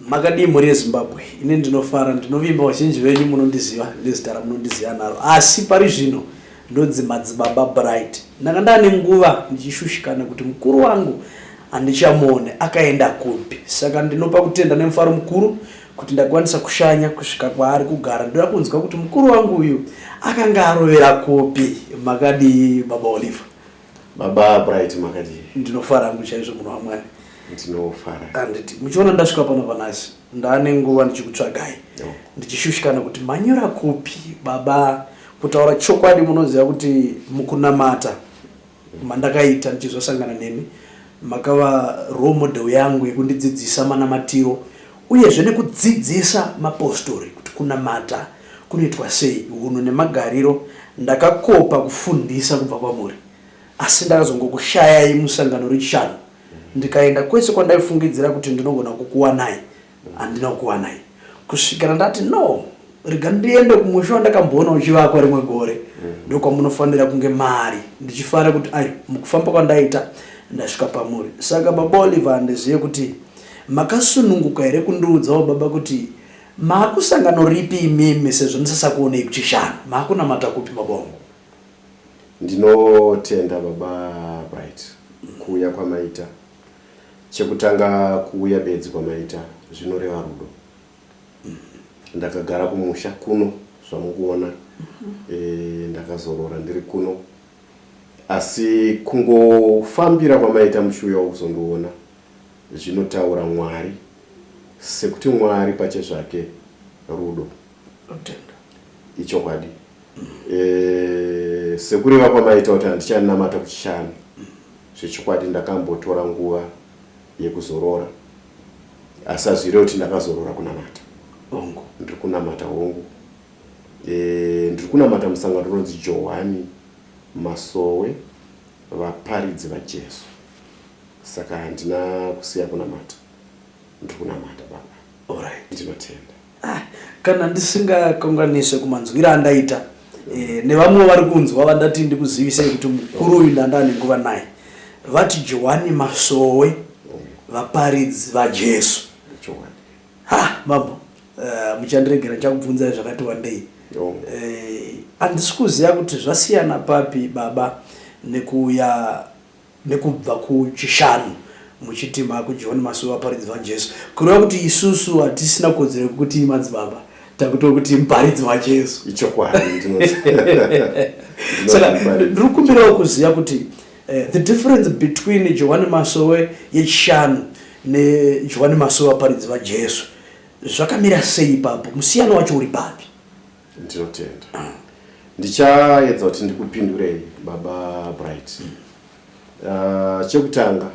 Makadi muri Zimbabwe ine ndinofara ndinovimba vazhinji venyu munondiziva nezita ramunondiziva naro asi pari zvino ndodzimadzibaba Bright ndakandane nguva ndichishushikana kuti mukuru wangu handichamuone akaenda kupi saka ndinopa kutenda nemufaro mukuru kuti ndakwanisa kushanya kusvika kwaari kugara ndoda kunzwa kuti mukuru wangu uyu akanga arovera kupi. Makadi baba Oliver? Baba Bright makadi ndinofara hangu chaizvo munhu waMwari. Ndinofara anditi muchiona ndasvika pano panasi ndane nguva ndichikutsvagai ndichishushikana kuti manyora kupi baba. Kutaura chokwadi munoziva kuti mukunamata mandakaita ndichizosangana nemi makava role model yangu yekundidzidzisa manamatiro uyezve nekudzidzisa mapostori kuti kunamata kunoitwa sei hunhu nemagariro. Ndakakopa kufundisa kubva kwamuri asi ndakazongokushayai musangano rechishanu ndikaenda kwese kwandaifungidzira kuti ndinogona kukuwanai handina kukuwanai kusvikira ndati no rega ndiende kumusha wandakamboona uchivakwa rimwe gore ndokwamunofanira kunge mari ndichifara kuti ai mukufamba kwandaita ndasvika pamuri. Saka baba Oliver ndizive kuti makasununguka here kundiudzawo baba kuti makusangano ripi imimi sezvo ndisasakuonei kuchishanu makunamata kupi baba wangu? Ndinotenda baba Bright kuuya kwamaita chekutanga kuuya bedzi kwamaita zvinoreva rudo. Ndakagara kumusha kuno zvamukuona ndakazorora ndiri kuno asi kungofambira kwamaita mushuya wokuzondoona zvinotaura Mwari sekuti Mwari pache zvake rudo ichokwadi. Sekureva kwamaita kuti handichanamata kuchishanu zvechokwadi ndakambotora nguva yekuzorora asi hazvirevo kuti ndakazorora kunamata hongu. Ndiri kunamata hongu. Ndiri kunamata musangano unonzi Johani Masowe vaparidzi vaJesu. Saka handina kusiya kunamata, ndiri kunamata baba. Alright. Ndinotenda. Kana ndisingakanganise kumanzwira andaita nevamwe vari kunzwa vandati ndikuzivisei kuti mukuru uyu ndandane nguva naye vati Johani Masowe vaparidzi vaJesu. Mambo muchandiregera chakubvunza zvakati wandei. Handisi kuziva kuti zvasiyana papi baba nekubva kuchishanu muchiti makuJohani Masowe vaparidzi vaJesu kureva kuti isusu hatisina kodzero kuti madzibaba takuto kuti muparidzi vaJesu. Ichokwadi saka ndiri kumbirawo kuziva kuti the difference between Johani Masowe yechishanu neJohani Masowe vaparidzi vaJesu zvakamira sei ipapo, musiyano wacho uri papi? Ndinotenda. Ndichaedza kuti ndikupindurei baba Bright. Chekutanga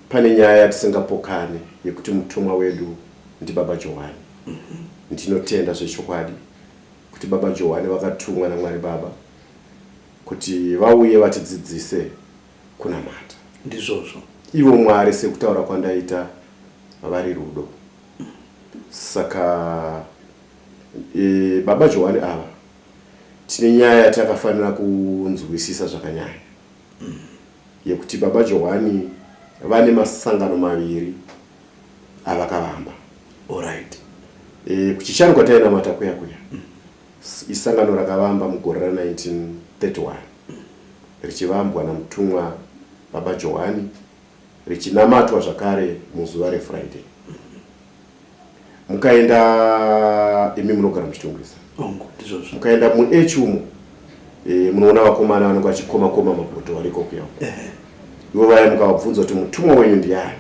pane nyaya yatisingapokane yekuti mutumwa wedu ndi baba Johani. Ndinotenda zvechokwadi kuti baba Johani vakatumwa naMwari baba kuti vauye vatidzidzise kunamata. Ndizvozvo Ivo Mwari sekutaura kwandaita vari rudo. Saka baba Johani ava tine nyaya yatakafanira kunzwisisa zvakanyanya yekuti baba Johani vane masangano maviri avakavamba. Alright. Kuchishanu kwatainamata kuya isangano rakavamba mugore ra1931 richivambwa namutumwa baba Johani richinamatwa zvakare muzuva reFriday. Mukaenda imi munogara muchitongwisa mukaenda muechumo munoona vakomana vanenge vachikoma mapoto variko kuya ivo vaya mukavabvunza kuti mutumwa wenyu ndiani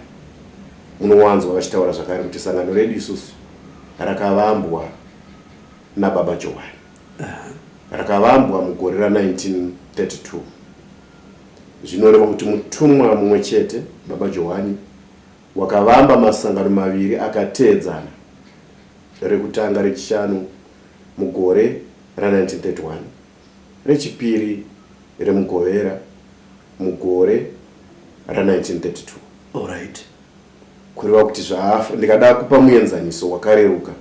munowanzwa vachitaura zvakare kuti sangano redu isusu rakavambwa nababa Johani rakavambwa mugore ra1932 zvinoreva kuti mutumwa mumwe chete baba Johani wakavamba masangano maviri akateedzana rekutanga rechishanu mugore ra1931 rechipiri remugovera mugore ra1932. Alright. Kureva kuti zvaafa ndikada kupa muenzaniso wakareruka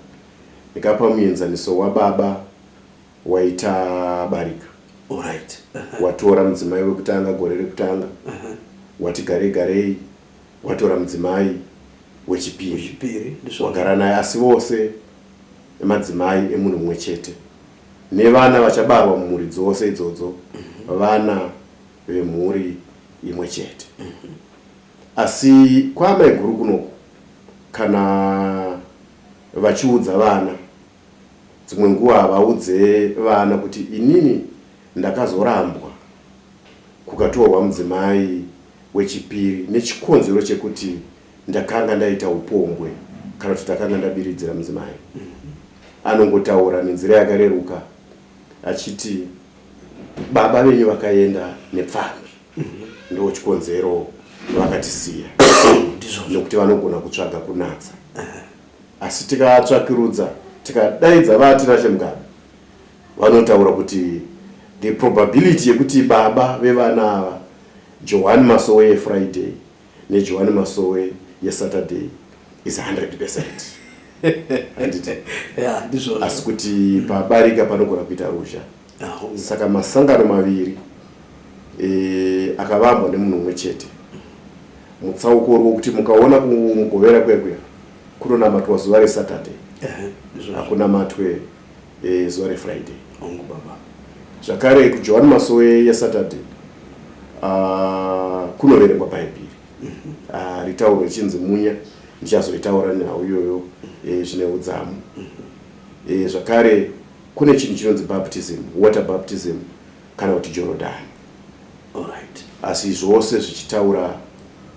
ndikapa muenzaniso wababa waita barika. Alright. Watora mudzimai wekutanga gore rekutanga wati garei watora mudzimai wechipiri wagara naye, asi vose madzimai emunhu mumwe chete, nevana vachabarwa mumhuri dzose idzodzo vana vemhuri imwe chete. Asi kwaamai guru kunoku, kana vachiudza vana, dzimwe nguva havaudze vana kuti inini ndakazorambwa kukatorwa mudzimai wechipiri nechikonzero chekuti ndakanga ndaita upombwe kana kuti ndakanga ndabiridzira mudzimai. Anongotaura nenzira yakareruka achiti baba venyu vakaenda nepfambi, ndo chikonzero vakatisiya, nokuti vanogona kutsvaga kunatsa. Asi tikatsvakirudza, tikadaidza vati Rashemugabe, vanotaura kuti the probability yekuti baba vevana ava, Johani Masowe yeFriday neJohani Masowe yeSaturday is 100%. Asi kuti pabarika panogona kuita rusha. Saka masangano maviri akavambwa nemunhu mumwe chete. Mutsauko wokuti mukaona kumugovera kwekwe kunonamatwa zuva reSaturday, hakunamatwe zuva reFriday. Zvakare kuJohani Masowe yeSaturday kunoverengwa Bhaibheri. Ritauro richinzi Munya, ndichazoritaura nhau iyoyo zvine udzamu. Zvakare kune chinhu chinonzi baptism, water baptism kana kuti Jordan. Asi zvose zvichitaura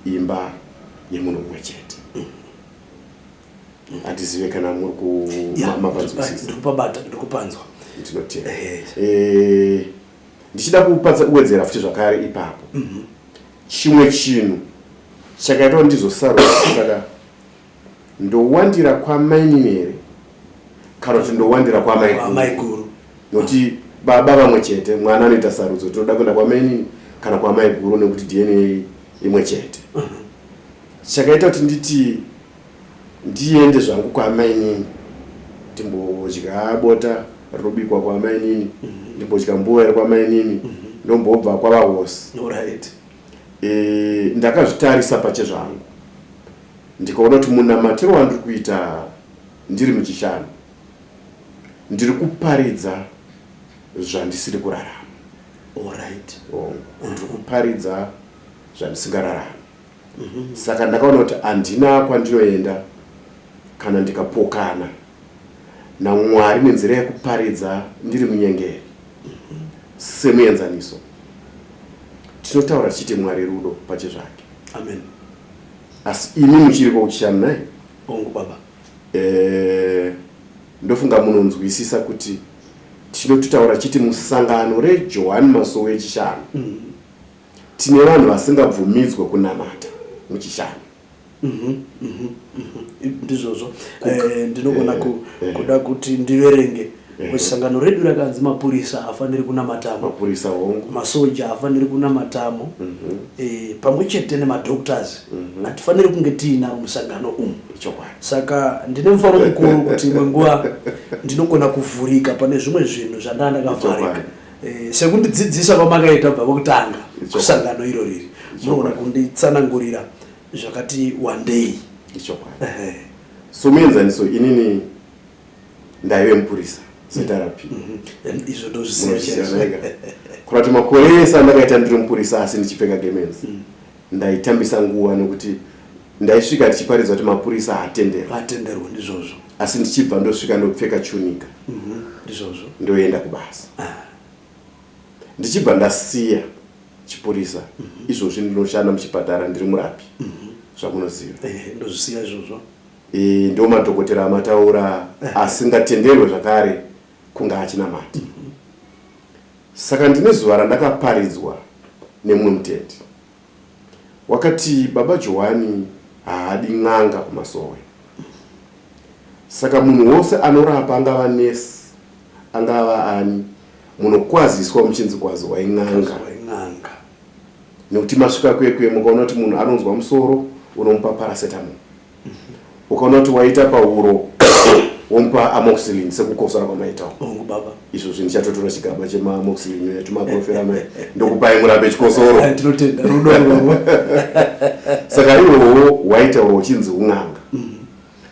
imba yemunhu mumwe chete. Handizive kana muri kumapanzwisisa. Ndikupanzwa. Ndinotenda. Ndichida kuwedzera futi zvakare ipapo. Chimwe chinhu chakaita kuti ndizosarudza saka ndowandira kwamainini here kana kuti ndowandira kwamai guru. Nokuti baba vamwe chete, mwana anoita sarudzo, toda kuenda kwamainini kana kwamai guru nekuti DNA imwe chete. Chakaita kuti nditi ndiende zvangu kwamainini, ndimbodya bota rinobikwa kwamainini, ndimbodya mbuva iri kwamainini, ndombobva kwavahosi. Ndakazvitarisa pachezvangu, ndikaona kuti munamatiro wandiri kuita ndiri muchishanu, ndiri kuparidza zvandisiri kurarama. Ndiri kuparidza zvandisingararama. Saka ndakaona kuti handina kwandinoenda kana ndikapokana naMwari nenzira yekuparidza ndiri munyengeri semuenzaniso. Tinotaura tichiti Mwari rudo pachezvake. Amen. Asi ini muchiri kwauchishanu naye, baba, ndofunga munonzwisisa kuti tinotaura chiti musangano reJohani Masowe wechishanu tine vanhu vasingabvumidzwe kunamata muchishanu. Ndizvozvo ndinogona kuda kuti ndiverenge musangano redu rakanzi mapurisa hafaniri kunamatamo, mapurisa hongu, masoja hafaniri kunamatamo, pamwe chete nemadoctors hatifaniri kunge tiinaro musangano umu. Saka ndine mufaro mukuru kuti imwe nguva ndinogona kuvhurika pane zvimwe zvinhu zvandandakavharika. Sekundidzidzisa kwamakaita bva pakutanga kusangano iro riri, munogona kunditsanangurira zvakati one day. So muenzaniso inini ndaive mupurisa setarapi. Izvo ndozvisiya kuna kuti makore ese andakaita ndiri mupurisa asi ndichipfeka gemenzi, ndaitambisa nguva nokuti ndaisvika ndichiparidza kuti mapurisa haatenderwa. Ndizvozvo. Asi ndichibva ndosvika ndopfeka chunika, ndizvozvo, ndoenda kubasa. Ndichibva ndasiya chipurisa, izvozvi ndinoshanda muchipatara ndiri murapi. Zvamunoziva. Ndozvisiya izvozvo. Ndo madhokotera amataura asingatenderwe zvakare kunga achinamata. Saka ndine zuva randakaparidzwa nemumwe mutendi. Wakati baba Johani haadi n'anga kuMasowe. Saka munhu wose anorapa, angava nesi, angava ani, munokwaziswa muchinzikwazi waing'anga. Nekuti masvika kwekwe mukaona kuti munhu anonzwa musoro, unomupa paracetamol. Ukaona kuti waita pahuro, womupa amoxicillin sekukosora kwamaitawo. Baba. Izvo zvindichatotora chigaba chemamoxicillin netumaproferamine ndokupai murape chikosoro. Tinotenda rudo. Saka iwowo waitaura uchinzi un'anga.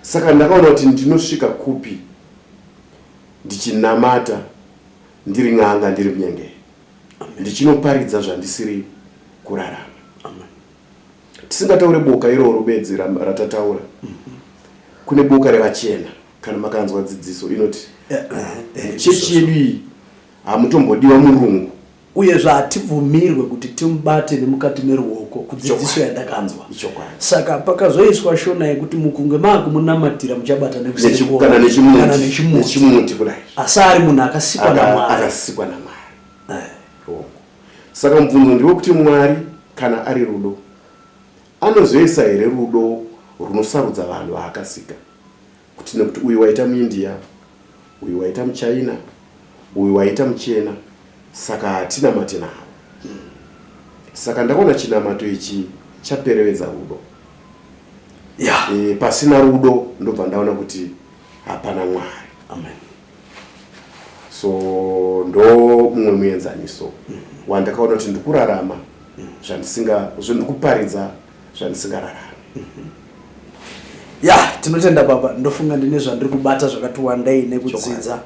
Saka ndakaona kuti ndinosvika kupi ndichinamata ndiri ng'anga ndiri munyenge, ndichinoparidza zvandisiri kurarama. Tisingataure boka iroro bedzi ratataura, kune boka revachena. Kana makanzwa dzidziso inoti chechi yedu iyi hamutombodiwa murungu, uye zvatibvumirwe kuti timubate nemukati meruoko kudzidziso yandakanzwa. Saka pakazoiswa shona yekuti mukunge makumunamatira muchabata kana nechimuti kudai, asari munhu akasikwa naMwari. Saka mubvunzo ndewekuti Mwari kana ari rudo, anozoisa here rudo runosarudza vanhu vaakasika, kuti nekuti uyu waita muIndia, uyu waita muChina, uyu waita muchena, saka hatina mate navo. Saka ndakaona chinamato ichi chaperevedza rudo. Pasina rudo ndobva ndaona kuti hapana Mwari. So ndo mumwe muenzaniso wandakaona kuti ndikurarama ndikuparidza zvandisingararami. Tinotenda baba, ndofunga ndine zvandiri kubata zvakati wandei nekudzidza.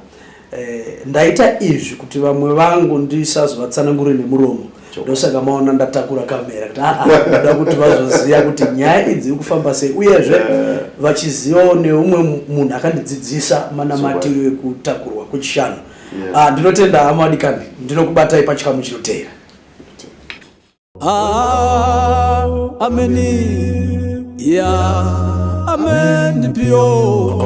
Ndaita izvi kuti vamwe vangu ndisazovatsanangurire nemuromo. Ndosaka maona ndatakura kamera kuti ndoda kuti vazoziya kuti nyaya idzi kufamba sei, uyezve vachizivawo neumwe munhu akandidzidzisa manamatiro ekutakurwa kwechishanu. Ndinotenda hama wadikani, ndinokubatai pachikamu chinoteera. Ameni. Amen. Pio.